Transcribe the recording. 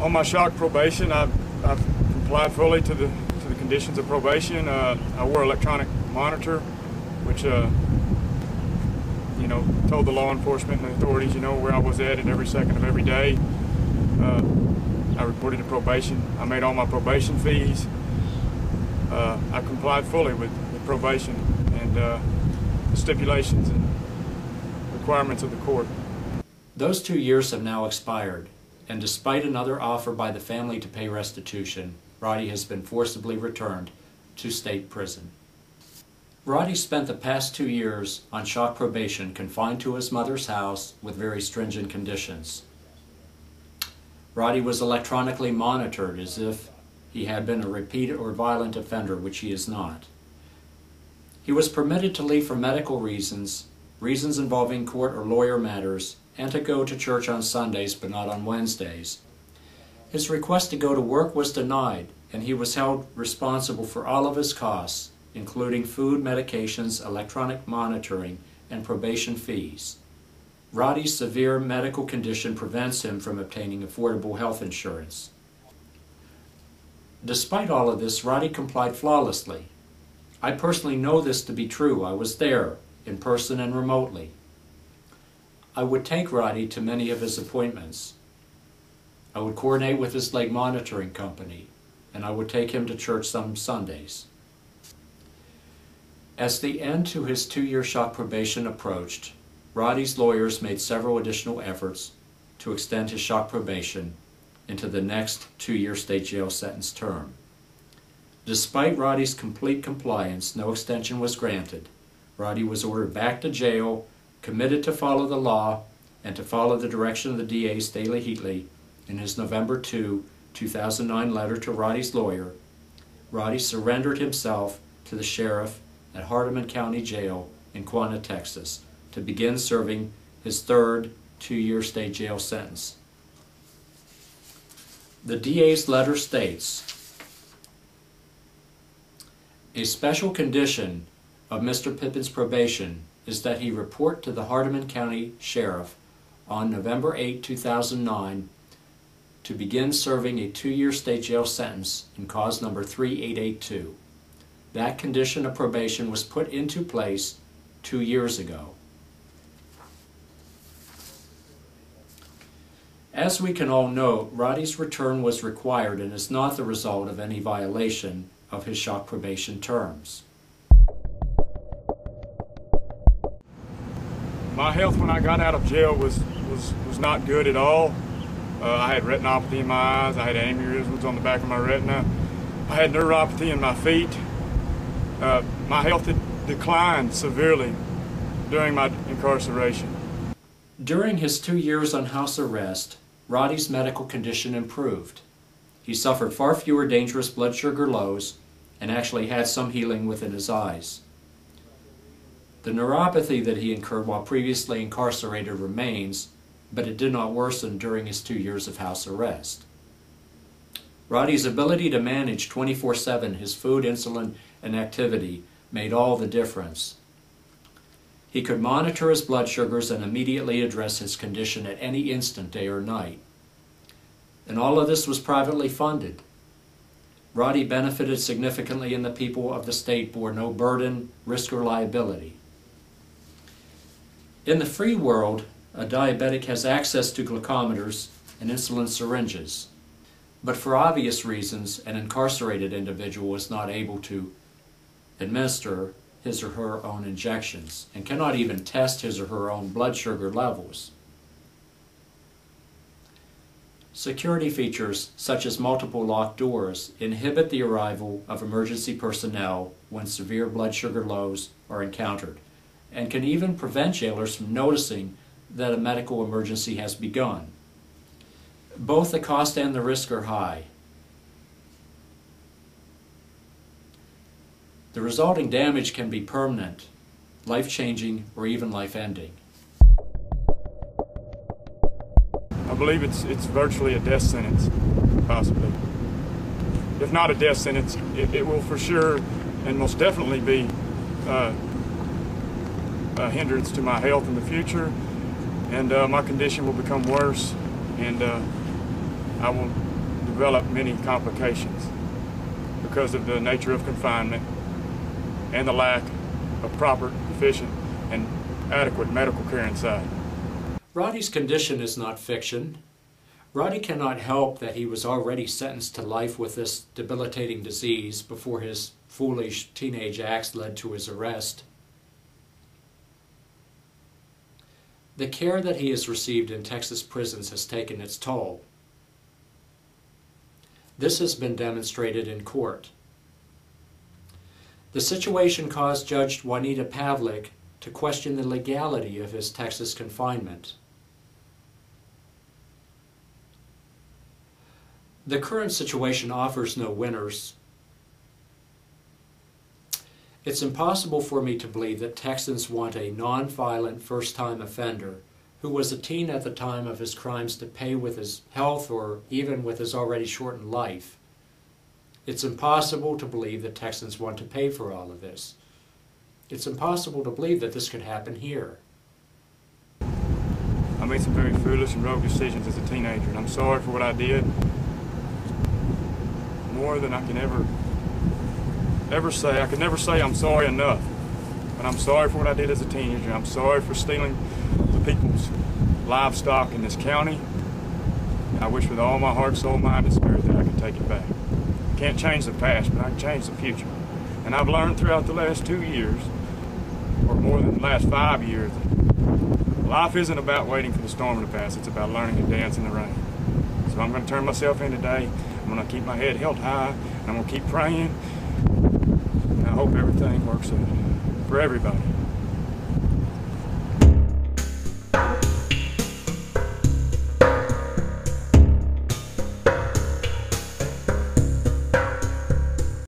On my shock probation, I've complied fully to the conditions of probation. I wore electronic monitor, which told the law enforcement and the authorities, where I was at every second of every day. I reported to probation. I made all my probation fees. I complied fully with probation and the stipulations and requirements of the court. Those 2 years have now expired, and despite another offer by the family to pay restitution, Roddy has been forcibly returned to state prison. Roddy spent the past 2 years on shock probation, confined to his mother's house with very stringent conditions. Roddy was electronically monitored as if he had been a repeat or violent offender, which he is not. He was permitted to leave for medical reasons, reasons involving court or lawyer matters, and to go to church on Sundays but not on Wednesdays. His request to go to work was denied, and he was held responsible for all of his costs, including food, medications, electronic monitoring, and probation fees. Roddy's severe medical condition prevents him from obtaining affordable health insurance. Despite all of this, Roddy complied flawlessly. I personally know this to be true. I was there, in person and remotely. I would take Roddy to many of his appointments. I would coordinate with his leg monitoring company, and I would take him to church some Sundays. As the end to his 2-year shock probation approached, Roddy's lawyers made several additional efforts to extend his shock probation into the next 2-year state jail sentence term. Despite Roddy's complete compliance, no extension was granted. Roddy was ordered back to jail, committed to follow the law, and to follow the direction of the DA, Staley Heatley, in his November 2, 2009 letter to Roddy's lawyer. Roddy surrendered himself to the sheriff at Hardeman County Jail in Quanah, Texas, to begin serving his 3rd 2-year state jail sentence. The DA's letter states, "A special condition of Mr. Pippin's probation is that he report to the Hardeman County Sheriff on November 8, 2009 to begin serving a 2-year state jail sentence in cause number 3882. That condition of probation was put into place 2 years ago." As we can all note, Roddy's return was required and is not the result of any violation of his shock probation terms. My health when I got out of jail was not good at all. I had retinopathy in my eyes. I had aneurysms on the back of my retina. I had neuropathy in my feet. My health had declined severely during my incarceration. During his 2 years on house arrest, Roddy's medical condition improved. He suffered far fewer dangerous blood sugar lows and actually had some healing within his eyes. The neuropathy that he incurred while previously incarcerated remains, but it did not worsen during his 2 years of house arrest. Roddy's ability to manage 24/7 his food, insulin, and activity made all the difference. He could monitor his blood sugars and immediately address his condition at any instant, day or night. And all of this was privately funded. Roddy benefited significantly, and the people of the state bore no burden, risk, or liability. In the free world, a diabetic has access to glucometers and insulin syringes. But for obvious reasons, an incarcerated individual is not able to administer his or her own injections and cannot even test his or her own blood sugar levels. Security features such as multiple locked doors inhibit the arrival of emergency personnel when severe blood sugar lows are encountered, and can even prevent jailers from noticing that a medical emergency has begun. Both the cost and the risk are high. The resulting damage can be permanent, life-changing, or even life-ending. I believe it's virtually a death sentence, possibly. If not a death sentence, it will for sure and most definitely be a hindrance to my health in the future, and my condition will become worse, and I will develop many complications because of the nature of confinement and the lack of proper, efficient, and adequate medical care inside. Roddy's condition is not fiction. Roddy cannot help that he was already sentenced to life with this debilitating disease before his foolish teenage acts led to his arrest. The care that he has received in Texas prisons has taken its toll. This has been demonstrated in court. The situation caused Judge Juanita Pavlik to question the legality of his Texas confinement. The current situation offers no winners. It's impossible for me to believe that Texans want a non-violent first-time offender who was a teen at the time of his crimes to pay with his health or even with his already shortened life. It's impossible to believe that Texans want to pay for all of this. It's impossible to believe that this could happen here. I made some very foolish and rogue decisions as a teenager, and I'm sorry for what I did. More than I can ever say. I can never say I'm sorry enough. But I'm sorry for what I did as a teenager. I'm sorry for stealing the people's livestock in this county. And I wish with all my heart, soul, mind, and spirit that I could take it back. I can't change the past, but I can change the future. And I've learned throughout the last 2 years, or more than the last 5 years, that life isn't about waiting for the storm to pass. It's about learning to dance in the rain. So I'm going to turn myself in today. I'm going to keep my head held high, and I'm going to keep praying, and I hope everything works out for everybody.